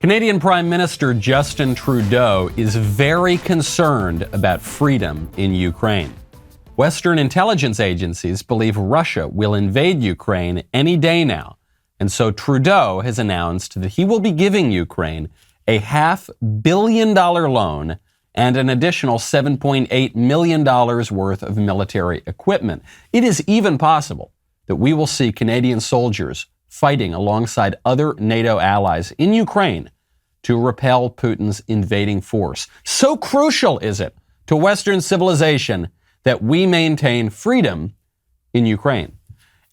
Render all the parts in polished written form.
Canadian Prime Minister Justin Trudeau is very concerned about freedom in Ukraine. Western intelligence agencies believe Russia will invade Ukraine any day now, and so Trudeau has announced that he will be giving Ukraine a $500 million loan and an additional $7.8 million worth of military equipment. It is even possible that we will see Canadian soldiers fighting alongside other NATO allies in Ukraine to repel Putin's invading force. So crucial is it to Western civilization that we maintain freedom in Ukraine.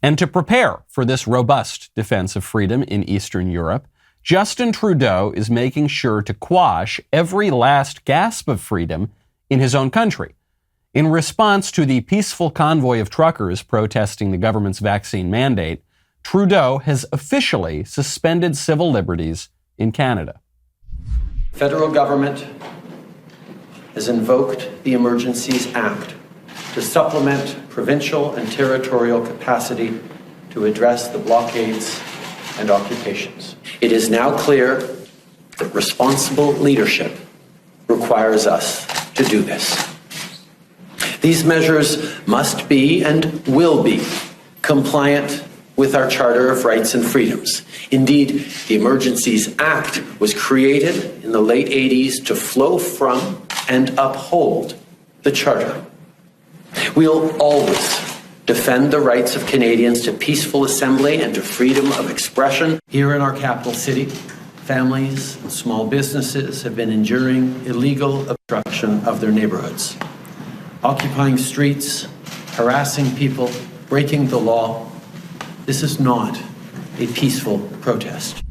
And to prepare for this robust defense of freedom in Eastern Europe, Justin Trudeau is making sure to quash every last gasp of freedom in his own country. In response to the peaceful convoy of truckers protesting the government's vaccine mandate, Trudeau has officially suspended civil liberties in Canada. The federal government has invoked the Emergencies Act to supplement provincial and territorial capacity to address the blockades and occupations. It is now clear that responsible leadership requires us to do this. These measures must be and will be compliant with our Charter of Rights and Freedoms. Indeed, the Emergencies Act was created in the late 80s to flow from and uphold the Charter. We'll always defend the rights of Canadians to peaceful assembly and to freedom of expression. Here in our capital city, families and small businesses have been enduring illegal obstruction of their neighborhoods, occupying streets, harassing people, breaking the law. This is not a peaceful protest.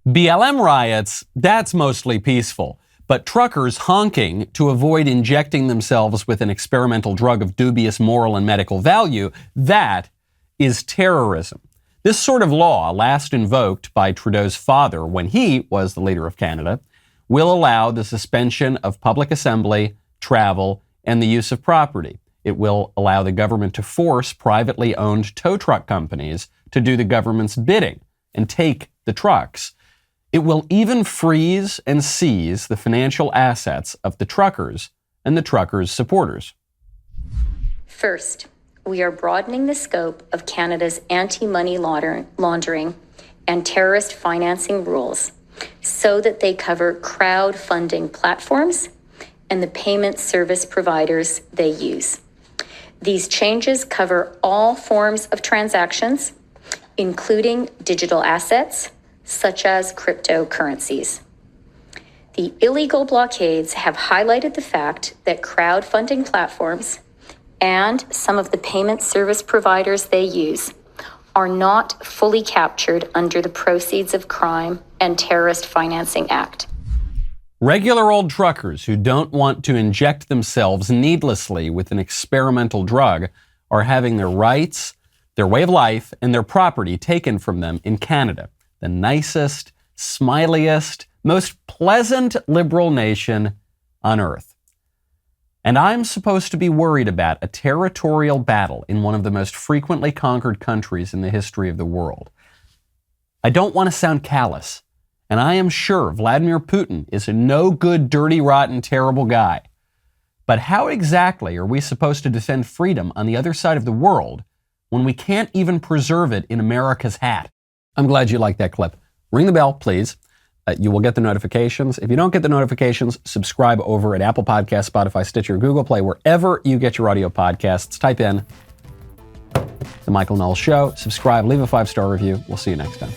BLM riots, that's mostly peaceful. But truckers honking to avoid injecting themselves with an experimental drug of dubious moral and medical value, that is terrorism. This sort of law, last invoked by Trudeau's father when he was the leader of Canada, will allow the suspension of public assembly, travel, and the use of property. It will allow the government to force privately owned tow truck companies to do the government's bidding and take the trucks. It will even freeze and seize the financial assets of the truckers and the truckers' supporters. First, we are broadening the scope of Canada's anti-money laundering and terrorist financing rules so that they cover crowdfunding platforms and the payment service providers they use. These changes cover all forms of transactions, including digital assets, such as cryptocurrencies. The illegal blockades have highlighted the fact that crowdfunding platforms and some of the payment service providers they use are not fully captured under the Proceeds of Crime and Terrorist Financing Act. Regular old truckers who don't want to inject themselves needlessly with an experimental drug are having their rights, their way of life, and their property taken from them in Canada, the nicest, smiliest, most pleasant liberal nation on earth. And I'm supposed to be worried about a territorial battle in one of the most frequently conquered countries in the history of the world. I don't want to sound callous, and I am sure Vladimir Putin is a no good, dirty, rotten, terrible guy. But how exactly are we supposed to defend freedom on the other side of the world when we can't even preserve it in America's hat? I'm glad you liked that clip. Ring the bell, please. You will get the notifications. If you don't get the notifications, subscribe over at Apple Podcasts, Spotify, Stitcher, Google Play, wherever you get your audio podcasts. Type in The Michael Knowles Show, subscribe, leave a 5-star review. We'll see you next time.